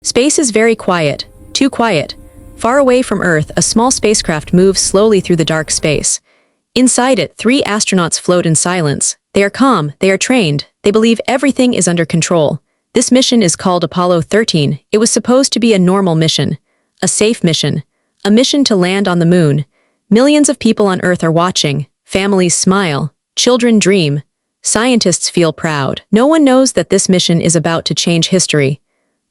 Space is very quiet, too quiet. Far away from Earth, a small spacecraft moves slowly through the dark space. Inside it, 3 astronauts float in silence. They are calm, they are trained, they believe everything is under control. This mission is called Apollo 13. It was supposed to be a normal mission, a safe mission, a mission to land on the moon. Millions of people on Earth are watching. Families smile, children dream, scientists feel proud. No one knows that this mission is about to change history.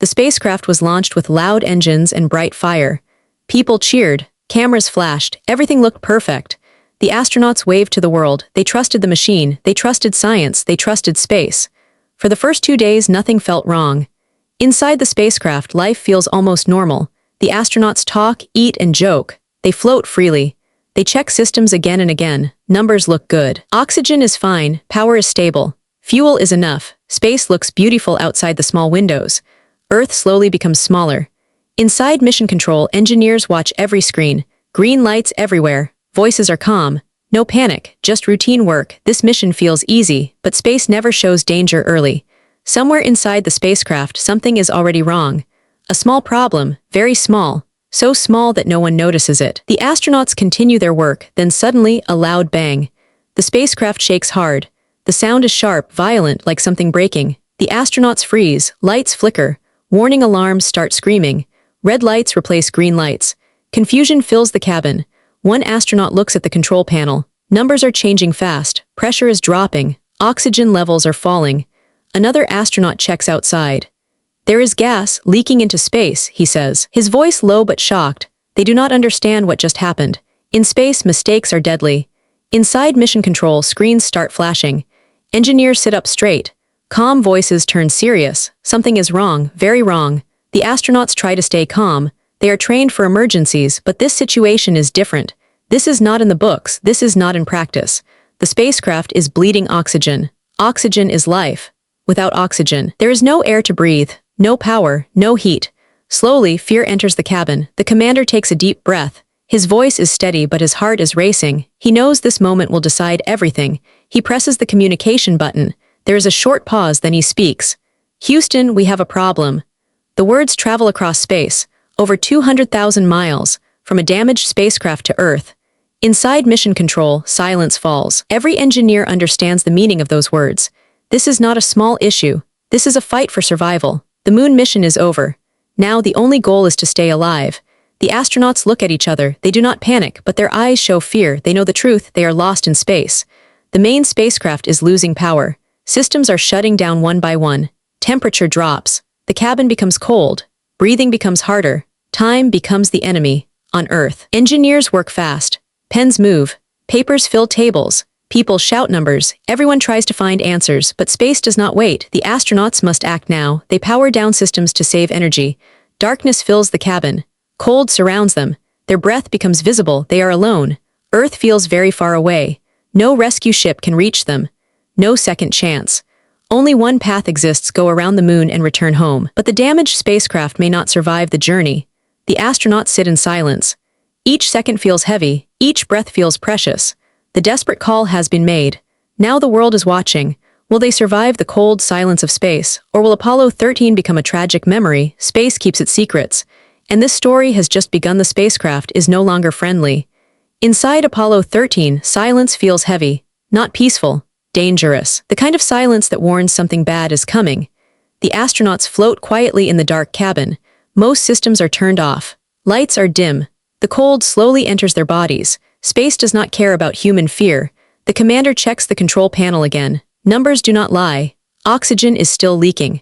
The spacecraft was launched with loud engines and bright fire. People cheered, cameras flashed, everything looked perfect. The astronauts waved to the world. They trusted the machine, they trusted science, they trusted space. For the first 2 days, nothing felt wrong. Inside the spacecraft, life feels almost normal. The astronauts talk, eat, and joke. They float freely. They check systems again and again. Numbers look good. Oxygen is fine, power is stable. Fuel is enough. Space looks beautiful outside the small windows. Earth slowly becomes smaller. Inside Mission Control, engineers watch every screen. Green lights everywhere. Voices are calm. No panic, just routine work. This mission feels easy, but space never shows danger early. Somewhere inside the spacecraft, something is already wrong. A small problem, very small. So small that no one notices it. The astronauts continue their work, then suddenly, a loud bang. The spacecraft shakes hard. The sound is sharp, violent, like something breaking. The astronauts freeze, lights flicker. Warning alarms start screaming. Red lights replace green lights. Confusion fills the cabin. One astronaut looks at the control panel. Numbers are changing fast. Pressure is dropping. Oxygen levels are falling. Another astronaut checks outside. There is gas leaking into space, he says. His voice low but shocked. They do not understand what just happened. In space, mistakes are deadly. Inside Mission Control, screens start flashing. Engineers sit up straight. Calm voices turn serious. Something is wrong, very wrong. The astronauts try to stay calm. They are trained for emergencies, but this situation is different. This is not in the books, this is not in practice. The spacecraft is bleeding oxygen. Oxygen is life. Without oxygen, there is no air to breathe, no power, no heat. Slowly, fear enters the cabin. The commander takes a deep breath. His voice is steady, but his heart is racing. He knows this moment will decide everything. He presses the communication button. There is a short pause, then he speaks. Houston, we have a problem. The words travel across space. Over 200,000 miles, from a damaged spacecraft to Earth. Inside Mission Control, silence falls. Every engineer understands the meaning of those words. This is not a small issue. This is a fight for survival. The moon mission is over. Now the only goal is to stay alive. The astronauts look at each other. They do not panic, but their eyes show fear. They know the truth. They are lost in space. The main spacecraft is losing power. Systems are shutting down one by one. Temperature drops. The cabin becomes cold. Breathing becomes harder. Time becomes the enemy. On Earth, engineers work fast. Pens move. Papers fill tables. People shout numbers. Everyone tries to find answers, but space does not wait. The astronauts must act now. They power down systems to save energy. Darkness fills the cabin. Cold surrounds them. Their breath becomes visible. They are alone. Earth feels very far away. No rescue ship can reach them. No second chance. Only one path exists: go around the moon and return home. But the damaged spacecraft may not survive the journey. The astronauts sit in silence. Each second feels heavy. Each breath feels precious. The desperate call has been made. Now the world is watching. Will they survive the cold silence of space? Or will Apollo 13 become a tragic memory? Space keeps its secrets. And this story has just begun. The spacecraft is no longer friendly. Inside Apollo 13, silence feels heavy. Not peaceful. Dangerous. The kind of silence that warns something bad is coming. The astronauts float quietly in the dark cabin. Most systems are turned off. Lights are dim. The cold slowly enters their bodies. Space does not care about human fear. The commander checks the control panel again. Numbers do not lie. Oxygen is still leaking.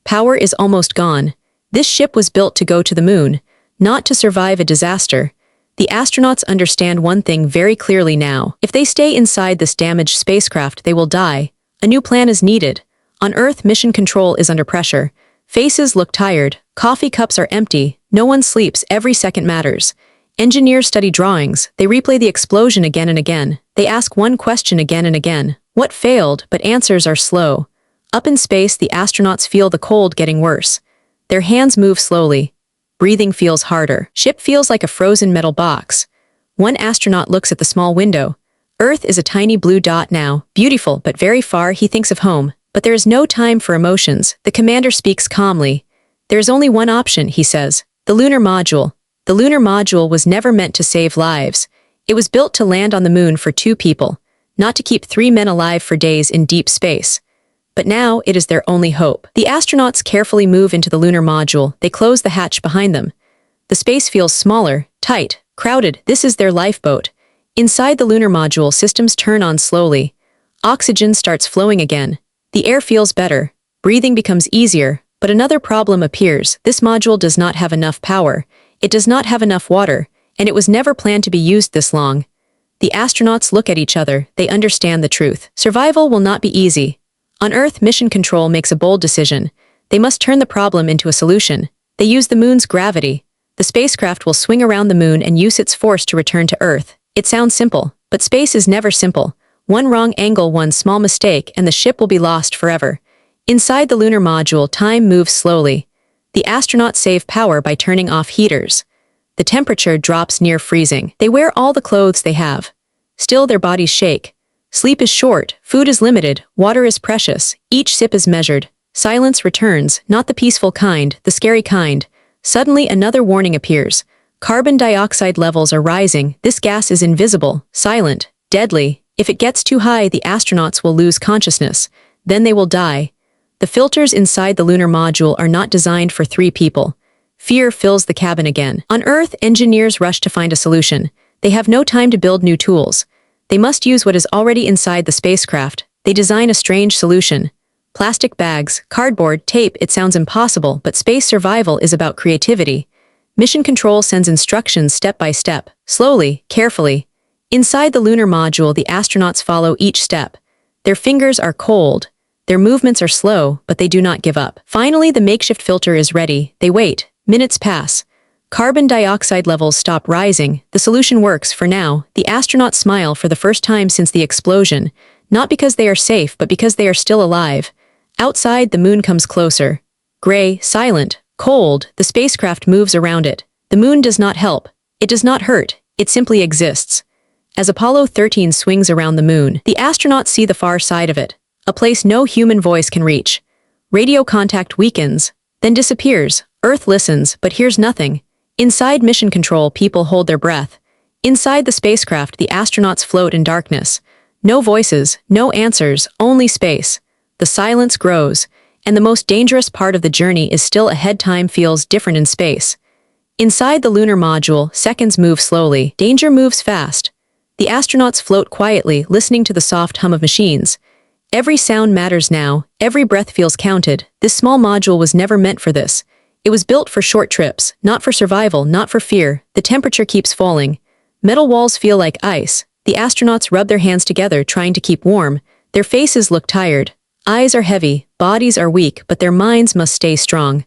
Power is almost gone. This ship was built to go to the moon, not to survive a disaster. The astronauts understand one thing very clearly now. If they stay inside this damaged spacecraft, they will die. A new plan is needed. On Earth, Mission Control is under pressure. Faces look tired. Coffee cups are empty. No one sleeps. Every second matters. Engineers study drawings. They replay the explosion again and again. They ask one question again and again. What failed? But answers are slow. Up in space, the astronauts feel the cold getting worse. Their hands move slowly. Breathing feels harder. Ship feels like a frozen metal box. One astronaut looks at the small window. Earth is a tiny blue dot now. Beautiful, but very far. He thinks of home. But there is no time for emotions. The commander speaks calmly. There's only one option, he says. The lunar module. The lunar module was never meant to save lives. It was built to land on the moon for 2 people, not to keep 3 men alive for days in deep space. But now it is their only hope. The astronauts carefully move into the lunar module. They close the hatch behind them. The space feels smaller, tight, crowded. This is their lifeboat. Inside the lunar module, systems turn on slowly. Oxygen starts flowing again. The air feels better. Breathing becomes easier. But another problem appears. This module does not have enough power. It does not have enough water, and it was never planned to be used this long. The astronauts look at each other. They understand the truth. Survival will not be easy. On Earth, Mission Control makes a bold decision. They must turn the problem into a solution. They use the moon's gravity. The spacecraft will swing around the moon and use its force to return to Earth. It sounds simple, but space is never simple. One wrong angle, one small mistake, and the ship will be lost forever. Inside the lunar module, time moves slowly. The astronauts save power by turning off heaters. The temperature drops near freezing. They wear all the clothes they have. Still, their bodies shake. Sleep is short, food is limited, water is precious, each sip is measured. Silence returns, not the peaceful kind, the scary kind. Suddenly another warning appears. Carbon dioxide levels are rising. This gas is invisible, silent, deadly. If it gets too high, the astronauts will lose consciousness. Then they will die. The filters inside the lunar module are not designed for 3 people. Fear fills the cabin again. On Earth, engineers rush to find a solution. They have no time to build new tools. They must use what is already inside the spacecraft. They design a strange solution. Plastic bags, cardboard, tape. It sounds impossible, but space survival is about creativity. Mission Control sends instructions step by step, slowly, carefully. Inside the lunar module, the astronauts follow each step. Their fingers are cold. Their movements are slow, but they do not give up. Finally, the makeshift filter is ready. They wait. Minutes pass. Carbon dioxide levels stop rising. The solution works for now. The astronauts smile for the first time since the explosion, not because they are safe, but because they are still alive. Outside, the moon comes closer. Gray, silent, cold, the spacecraft moves around it. The moon does not help. It does not hurt. It simply exists. As Apollo 13 swings around the moon, the astronauts see the far side of it, a place no human voice can reach. Radio contact weakens, then disappears. Earth listens, but hears nothing. Inside Mission Control, people hold their breath. Inside the spacecraft, the astronauts float in darkness. No voices, no answers, only space. The silence grows, and the most dangerous part of the journey is still ahead. Time feels different in space. Inside the lunar module, seconds move slowly. Danger moves fast. The astronauts float quietly, listening to the soft hum of machines. Every sound matters now. Every breath feels counted. This small module was never meant for this. It was built for short trips, not for survival, not for fear. The temperature keeps falling. Metal walls feel like ice. The astronauts rub their hands together, trying to keep warm. Their faces look tired. Eyes are heavy, bodies are weak, but their minds must stay strong.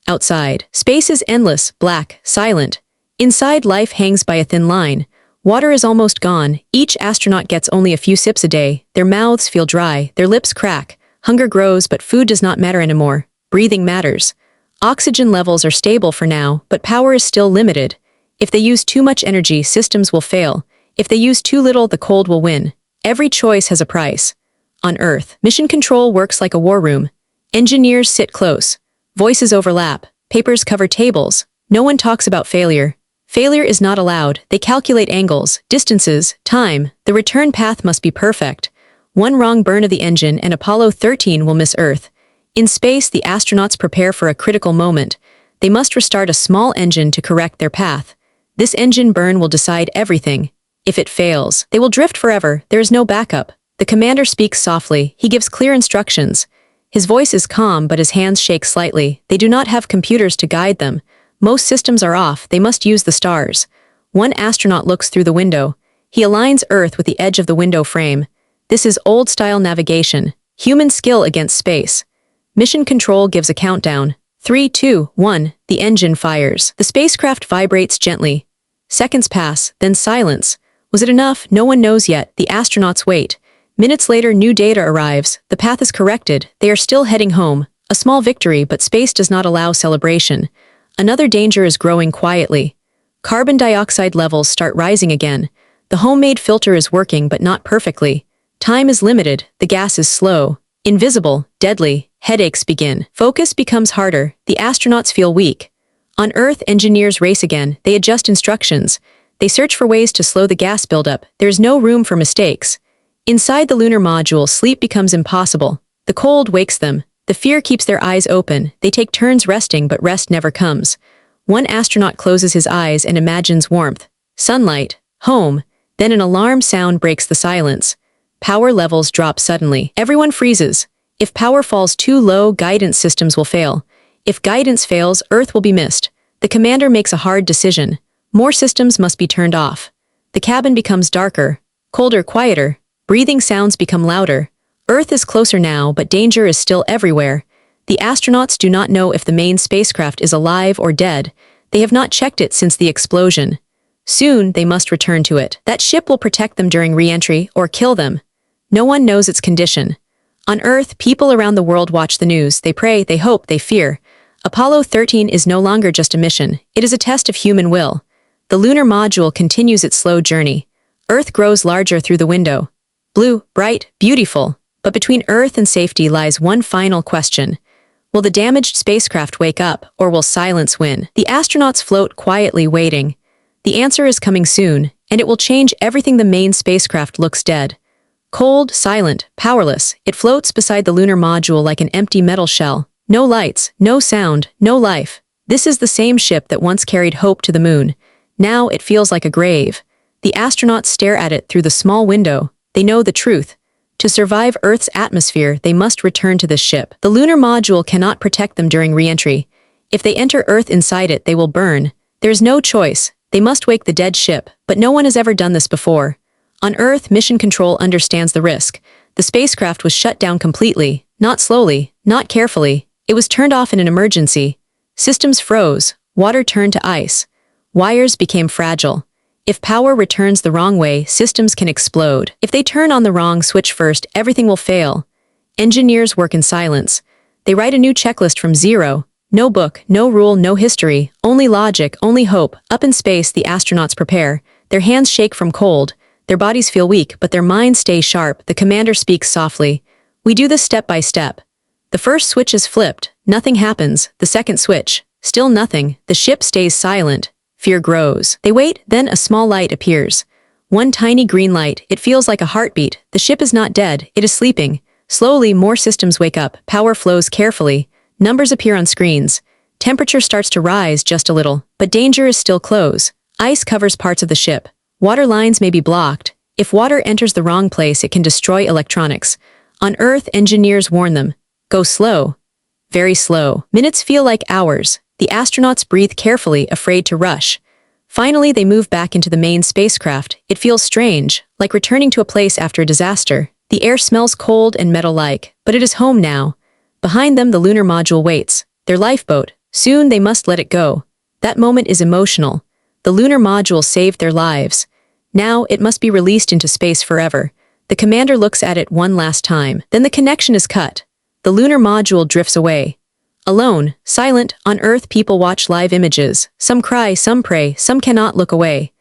Outside, space is endless, black, silent. Inside, life hangs by a thin line. Water is almost gone. Each astronaut gets only a few sips a day. Their mouths feel dry, their lips crack. Hunger grows, but food does not matter anymore. Breathing matters. Oxygen levels are stable for now, but power is still limited. If they use too much energy, systems will fail. If they use too little, the cold will win. Every choice has a price. On Earth, Mission Control works like a war room. Engineers sit close. Voices overlap. Papers cover tables. No one talks about failure. Failure is not allowed. They calculate angles, distances, time. The return path must be perfect. One wrong burn of the engine and Apollo 13 will miss Earth. In space, the astronauts prepare for a critical moment. They must restart a small engine to correct their path. This engine burn will decide everything. If it fails, they will drift forever. There is no backup. The commander speaks softly. He gives clear instructions. His voice is calm, but his hands shake slightly. They do not have computers to guide them. Most systems are off. They must use the stars. One astronaut looks through the window. He aligns Earth with the edge of the window frame. This is old-style navigation. Human skill against space. Mission Control gives a countdown. 3, 2, 1. The engine fires. The spacecraft vibrates gently. Seconds pass, then silence. Was it enough? No one knows yet. The astronauts wait. Minutes later, new data arrives. The path is corrected. They are still heading home. A small victory, but space does not allow celebration. Another danger is growing quietly. Carbon dioxide levels start rising again. The homemade filter is working, but not perfectly. Time is limited. The gas is slow. Invisible, deadly, headaches begin. Focus becomes harder, the astronauts feel weak. On Earth, engineers race again, they adjust instructions. They search for ways to slow the gas buildup. There's no room for mistakes. Inside the lunar module, sleep becomes impossible. The cold wakes them. The fear keeps their eyes open. They take turns resting, but rest never comes. One astronaut closes his eyes and imagines warmth, sunlight, home. Then an alarm sound breaks the silence. Power levels drop suddenly. Everyone freezes. If power falls too low, guidance systems will fail. If guidance fails, Earth will be missed. The commander makes a hard decision. More systems must be turned off. The cabin becomes darker, colder, quieter. Breathing sounds become louder. Earth is closer now, but danger is still everywhere. The astronauts do not know if the main spacecraft is alive or dead. They have not checked it since the explosion. Soon, they must return to it. That ship will protect them during re-entry or kill them. No one knows its condition. On Earth, people around the world watch the news. They pray, they hope, they fear. Apollo 13 is no longer just a mission. It is a test of human will. The lunar module continues its slow journey. Earth grows larger through the window. Blue, bright, beautiful. But between Earth and safety lies one final question. Will the damaged spacecraft wake up, or will silence win? The astronauts float quietly, waiting. The answer is coming soon, and it will change everything. The main spacecraft looks dead. Cold, silent, powerless, it floats beside the lunar module like an empty metal shell. No lights, no sound, no life. This is the same ship that once carried hope to the moon. Now it feels like a grave. The astronauts stare at it through the small window. They know the truth. To survive Earth's atmosphere, they must return to this ship. The lunar module cannot protect them during re-entry. If they enter Earth inside it, they will burn. There's no choice. They must wake the dead ship, but no one has ever done this before. On Earth, Mission Control understands the risk. The spacecraft was shut down completely, not slowly, not carefully. It was turned off in an emergency. Systems froze, water turned to ice. Wires became fragile. If power returns the wrong way, systems can explode. If they turn on the wrong switch first, everything will fail. Engineers work in silence. They write a new checklist from zero. No book, no rule, no history, only logic, only hope. Up in space, the astronauts prepare. Their hands shake from cold. Their bodies feel weak, but their minds stay sharp. The commander speaks softly. We do this step by step. The first switch is flipped. Nothing happens. The second switch. Still nothing. The ship stays silent. Fear grows. They wait, then a small light appears. One tiny green light. It feels like a heartbeat. The ship is not dead. It is sleeping. Slowly, more systems wake up. Power flows carefully. Numbers appear on screens. Temperature starts to rise just a little, but danger is still close. Ice covers parts of the ship. Water lines may be blocked. If water enters the wrong place, it can destroy electronics. On Earth, engineers warn them. Go slow. Very slow. Minutes feel like hours. The astronauts breathe carefully, afraid to rush. Finally, they move back into the main spacecraft. It feels strange, like returning to a place after a disaster. The air smells cold and metal-like, but it is home now. Behind them, the lunar module waits. Their lifeboat. Soon, they must let it go. That moment is emotional. The lunar module saved their lives. Now, it must be released into space forever. The commander looks at it one last time. Then the connection is cut. The lunar module drifts away. Alone, silent, on Earth, people watch live images. Some cry, some pray, some cannot look away.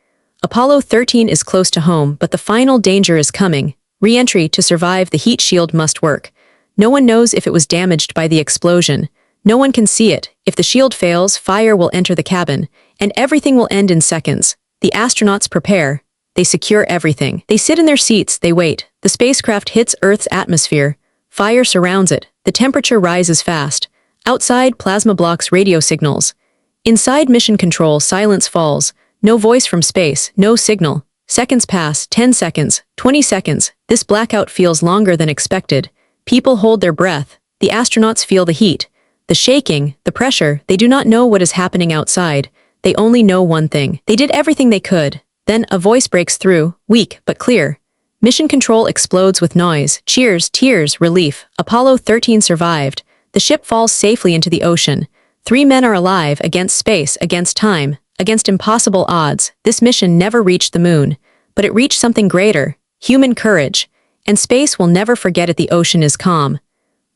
Apollo 13 is close to home, but the final danger is coming. Re-entry. To survive, the heat shield must work. No one knows if it was damaged by the explosion. No one can see it. If the shield fails, fire will enter the cabin, and everything will end in seconds. The astronauts prepare. They secure everything. They sit in their seats, they wait. The spacecraft hits Earth's atmosphere. Fire surrounds it. The temperature rises fast. Outside, plasma blocks radio signals. Inside Mission Control, silence falls. No voice from space, no signal. Seconds pass, 10 seconds, 20 seconds. This blackout feels longer than expected. People hold their breath. The astronauts feel the heat, the shaking, the pressure. They do not know what is happening outside. They only know one thing. They did everything they could. Then a voice breaks through, weak but clear. Mission Control explodes with noise, cheers, tears, relief. Apollo 13 survived. The ship falls safely into the ocean. 3 men are alive against space, against time, against impossible odds. This mission never reached the moon, but it reached something greater, human courage. And space will never forget it. The ocean is calm.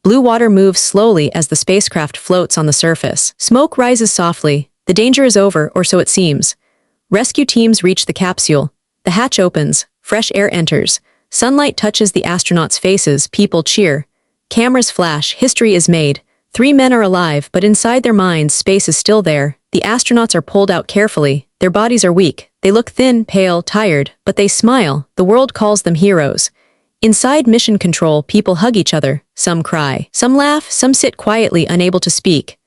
Blue water moves slowly as the spacecraft floats on the surface. Smoke rises softly. The danger is over, or so it seems. Rescue teams reach the capsule. The hatch opens. Fresh air enters. Sunlight touches the astronauts' faces. People cheer. Cameras flash, history is made. 3 men are alive, but inside their minds, space is still there. The astronauts are pulled out carefully. Their bodies are weak. They look thin, pale, tired, but they smile. The world calls them heroes. Inside mission control, people hug each other. Some cry. Some laugh. Some sit quietly, unable to speak.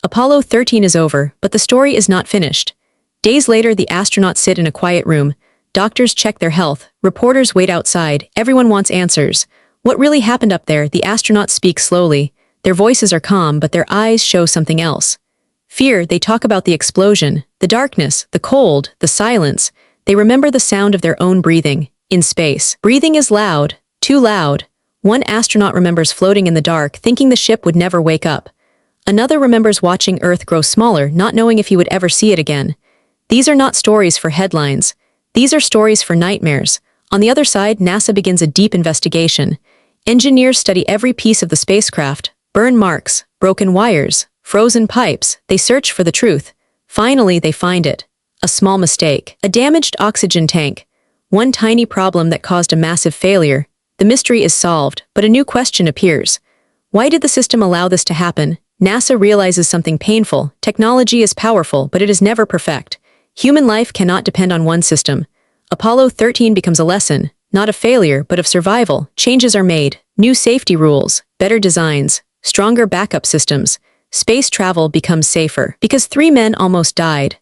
Apollo 13 is over, but the story is not finished. Days later, the astronauts sit in a quiet room. Doctors check their health. Reporters wait outside. Everyone wants answers. What really happened up there? The astronauts speak slowly. Their voices are calm, but their eyes show something else. Fear. They talk about the explosion, the darkness, the cold, the silence. They remember the sound of their own breathing. In space, breathing is loud, too loud. One astronaut remembers floating in the dark, thinking the ship would never wake up. Another remembers watching Earth grow smaller, not knowing if he would ever see it again. These are not stories for headlines. These are stories for nightmares. On the other side, NASA begins a deep investigation. Engineers study every piece of the spacecraft, burn marks, broken wires, frozen pipes. They search for the truth. Finally, they find it. A small mistake. A damaged oxygen tank. One tiny problem that caused a massive failure. The mystery is solved, but a new question appears. Why did the system allow this to happen? NASA realizes something painful. Technology is powerful, but it is never perfect. Human life cannot depend on one system. Apollo 13 becomes a lesson, not of failure, but of survival. Changes are made. New safety rules, better designs, stronger backup systems. Space travel becomes safer. Because 3 men almost died.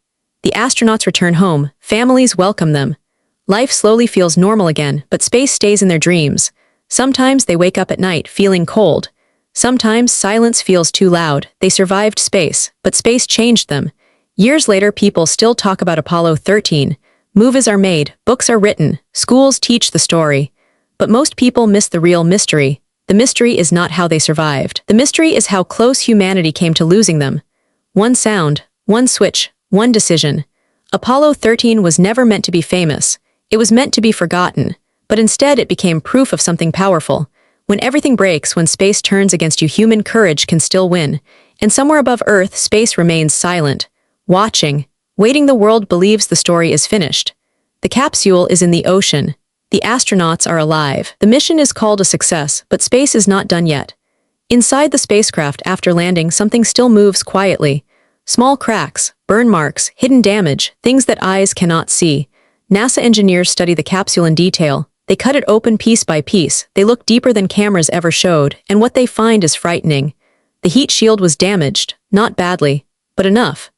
The astronauts return home. Families welcome them. Life slowly feels normal again, but space stays in their dreams. Sometimes they wake up at night feeling cold. Sometimes silence feels too loud. They survived space, but space changed them. Years later, people still talk about Apollo 13. Movies are made, books are written, schools teach the story. But most people miss the real mystery. The mystery is not how they survived. The mystery is how close humanity came to losing them. One sound, one switch, one decision. Apollo 13 was never meant to be famous. It was meant to be forgotten. But instead it became proof of something powerful. When everything breaks, when space turns against you, human courage can still win. And somewhere above Earth, space remains silent. Watching, waiting. The world believes the story is finished. The capsule is in the ocean. The astronauts are alive. The mission is called a success, but space is not done yet. Inside the spacecraft after landing, something still moves quietly. Small cracks, burn marks, hidden damage, things that eyes cannot see. NASA engineers study the capsule in detail. They cut it open piece by piece. They look deeper than cameras ever showed, and what they find is frightening. The heat shield was damaged, not badly, but enough.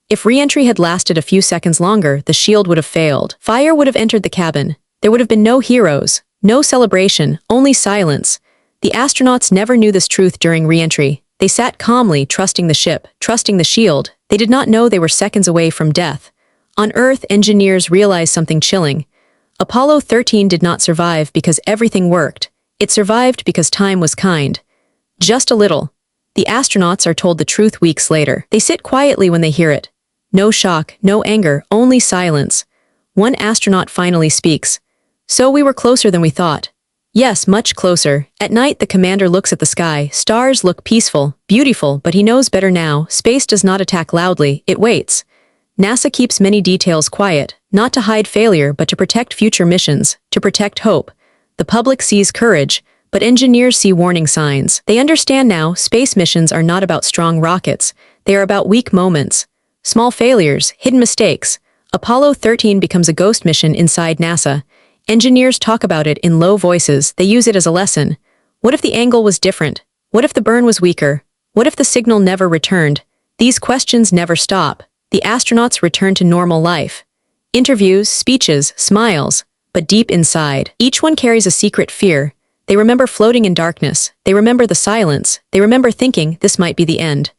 If re-entry had lasted a few seconds longer, the shield would have failed. Fire would have entered the cabin. There would have been no heroes, no celebration, only silence. The astronauts never knew this truth during re-entry. They sat calmly, trusting the ship, trusting the shield. They did not know they were seconds away from death. On Earth, engineers realized something chilling. Apollo 13 did not survive because everything worked. It survived because time was kind. Just a little. The astronauts are told the truth weeks later. They sit quietly when they hear it. No shock, no anger, only silence. One astronaut finally speaks. So we were closer than we thought. Yes, much closer. At night, the commander looks at the sky. Stars look peaceful, beautiful, but he knows better now. Space does not attack loudly, it waits. NASA keeps many details quiet, not to hide failure, but to protect future missions, to protect hope. The public sees courage, but engineers see warning signs. They understand now space missions are not about strong rockets. They are about weak moments. Small failures, hidden mistakes. Apollo 13 becomes a ghost mission inside NASA. Engineers talk about it in low voices. They use it as a lesson. What if the angle was different? What if the burn was weaker? What if the signal never returned? These questions never stop. The astronauts return to normal life. Interviews, speeches, smiles. But deep inside, each one carries a secret fear. They remember floating in darkness. They remember the silence. They remember thinking this might be the end.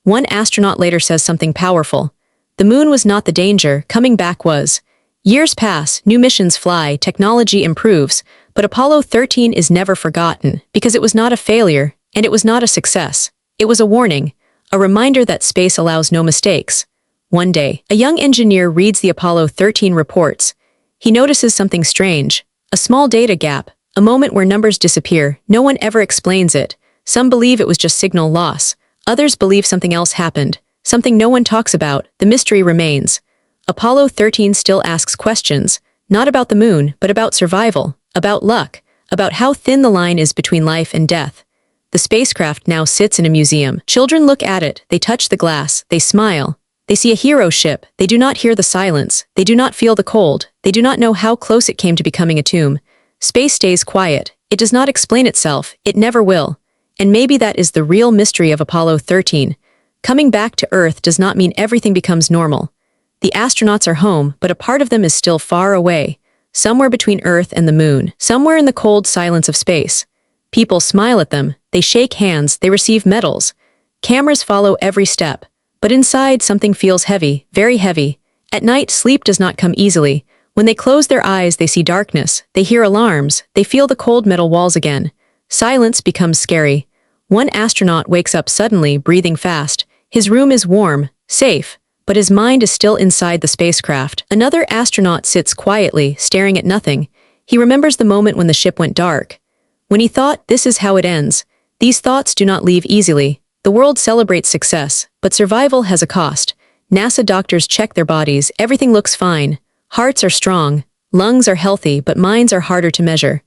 One astronaut later says something powerful. The moon was not the danger, coming back was. Years pass, new missions fly, technology improves, but Apollo 13 is never forgotten because it was not a failure, and it was not a success. It was a warning, a reminder that space allows no mistakes. One day, a young engineer reads the Apollo 13 reports. He notices something strange, a small data gap, a moment where numbers disappear. No one ever explains it. Some believe it was just signal loss. Others believe something else happened, something no one talks about. The mystery remains. Apollo 13 still asks questions, not about the moon, but about survival, about luck, about how thin the line is between life and death. The spacecraft now sits in a museum. Children look at it, they touch the glass, they smile. They see a hero ship, they do not hear the silence, they do not feel the cold, they do not know how close it came to becoming a tomb. Space stays quiet, it does not explain itself, it never will. And maybe that is the real mystery of Apollo 13. Coming back to Earth does not mean everything becomes normal. The astronauts are home, but a part of them is still far away, somewhere between Earth and the Moon, somewhere in the cold silence of space. People smile at them, they shake hands, they receive medals. Cameras follow every step, but inside something feels heavy, very heavy. At night, sleep does not come easily. When they close their eyes, they see darkness, they hear alarms, they feel the cold metal walls again. Silence becomes scary. One astronaut wakes up suddenly, breathing fast. His room is warm, safe, but his mind is still inside the spacecraft. Another astronaut sits quietly, staring at nothing. He remembers the moment when the ship went dark. When he thought, this is how it ends. These thoughts do not leave easily. The world celebrates success, but survival has a cost. NASA doctors check their bodies, everything looks fine. Hearts are strong, lungs are healthy, but minds are harder to measure.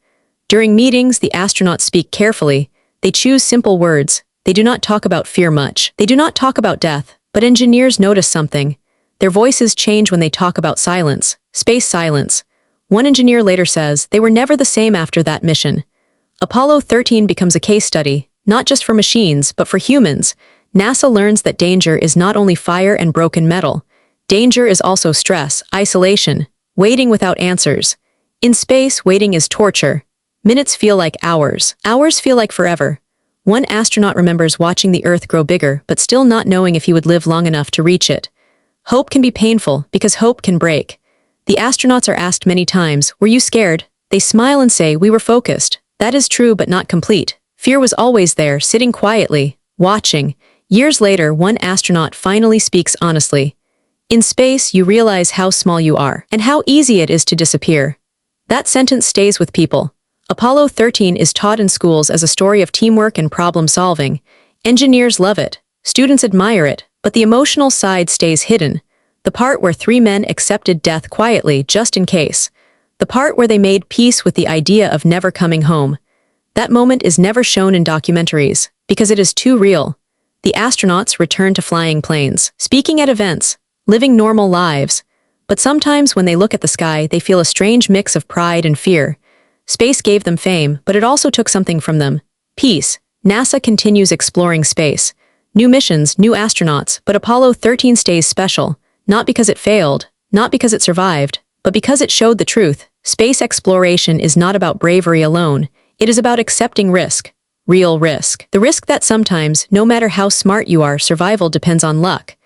During meetings, the astronauts speak carefully. They choose simple words. They do not talk about fear much. They do not talk about death, but engineers notice something. Their voices change when they talk about silence, space silence. One engineer later says, they were never the same after that mission. Apollo 13 becomes a case study, not just for machines, but for humans. NASA learns that danger is not only fire and broken metal. Danger is also stress, isolation, waiting without answers. In space, waiting is torture. Minutes feel like hours. Hours feel like forever. One astronaut remembers watching the Earth grow bigger, but still not knowing if he would live long enough to reach it. Hope can be painful, because hope can break. The astronauts are asked many times, were you scared? They smile and say, we were focused. That is true but not complete. Fear was always there, sitting quietly, watching. Years later, one astronaut finally speaks honestly. In space, you realize how small you are, and how easy it is to disappear. That sentence stays with people. Apollo 13 is taught in schools as a story of teamwork and problem-solving. Engineers love it, students admire it, but the emotional side stays hidden. The part where 3 men accepted death quietly, just in case. The part where they made peace with the idea of never coming home. That moment is never shown in documentaries, because it is too real. The astronauts return to flying planes, speaking at events, living normal lives. But sometimes when they look at the sky, they feel a strange mix of pride and fear. Space gave them fame, but it also took something from them. Peace. NASA continues exploring space. New missions, new astronauts, but Apollo 13 stays special. Not because it failed, not because it survived, but because it showed the truth. Space exploration is not about bravery alone. It is about accepting risk. Real risk. The risk that sometimes, no matter how smart you are, survival depends on luck.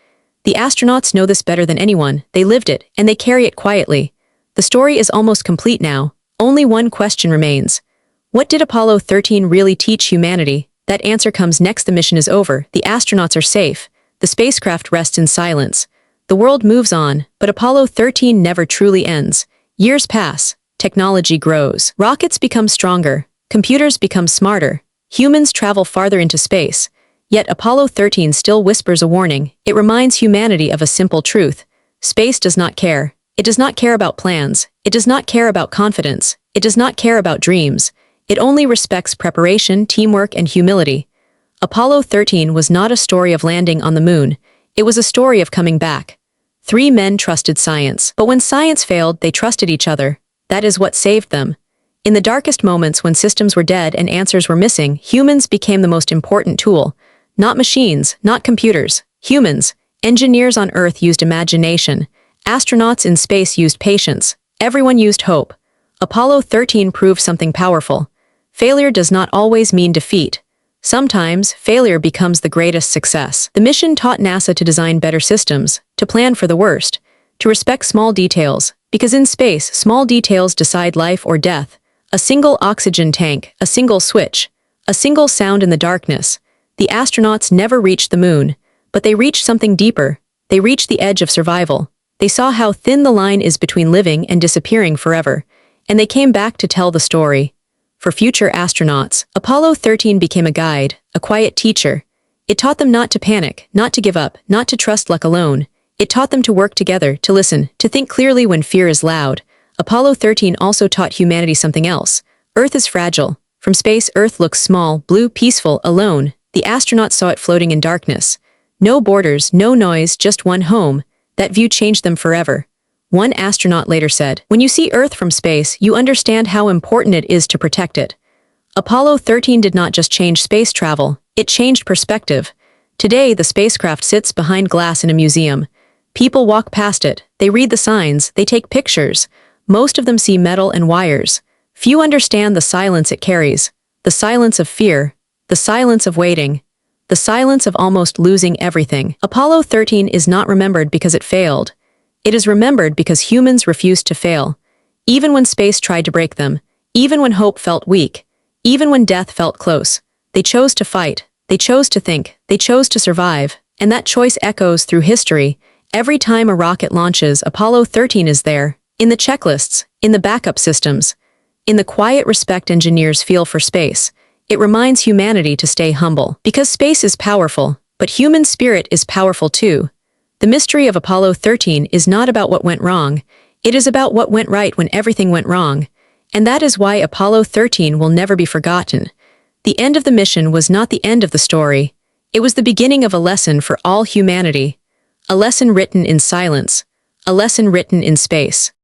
The astronauts know this better than anyone. They lived it, and they carry it quietly. The story is almost complete now. Only one question remains. What did Apollo 13 really teach humanity? That answer comes next the mission is over, the astronauts are safe, the spacecraft rests in silence. The world moves on, but Apollo 13 never truly ends. Years pass, technology grows, rockets become stronger, computers become smarter, humans travel farther into space. Yet Apollo 13 still whispers a warning. It reminds humanity of a simple truth. Space does not care. It does not care about plans. It does not care about confidence. It does not care about dreams. It only respects preparation, teamwork, and humility. Apollo 13 was not a story of landing on the moon. It was a story of coming back. 3 men trusted science, but when science failed, they trusted each other. That is what saved them. In the darkest moments when systems were dead and answers were missing, humans became the most important tool. Not machines, not computers, humans. Engineers on Earth used imagination. Astronauts in space used patience. Everyone used hope. Apollo 13 proved something powerful. Failure does not always mean defeat. Sometimes, failure becomes the greatest success. The mission taught NASA to design better systems, to plan for the worst, to respect small details, because in space, small details decide life or death. A single oxygen tank, a single switch, a single sound in the darkness. The astronauts never reached the moon, but they reached something deeper. They reached the edge of survival. They saw how thin the line is between living and disappearing forever, and they came back to tell the story. For future astronauts, Apollo 13 became a guide, a quiet teacher. It taught them not to panic, not to give up, not to trust luck alone. It taught them to work together, to listen, to think clearly when fear is loud. Apollo 13 also taught humanity something else. Earth is fragile. From space, Earth looks small, blue, peaceful, alone. The astronauts saw it floating in darkness. No borders, no noise, just one home. That view changed them forever. One astronaut later said, "When you see Earth from space, you understand how important it is to protect it." Apollo 13 did not just change space travel, it changed perspective. Today, the spacecraft sits behind glass in a museum. People walk past it, they read the signs, they take pictures. Most of them see metal and wires. Few understand the silence it carries. The silence of fear. The silence of waiting. The silence of almost losing everything. Apollo 13 is not remembered because it failed. It is remembered because humans refused to fail. Even when space tried to break them. Even when hope felt weak. Even when death felt close. They chose to fight. They chose to think. They chose to survive. And that choice echoes through history. Every time a rocket launches, Apollo 13 is there. In the checklists, in the backup systems, in the quiet respect engineers feel for space. It reminds humanity to stay humble. Because space is powerful, but human spirit is powerful too. The mystery of Apollo 13 is not about what went wrong. It is about what went right when everything went wrong. And that is why Apollo 13 will never be forgotten. The end of the mission was not the end of the story. It was the beginning of a lesson for all humanity. A lesson written in silence. A lesson written in space.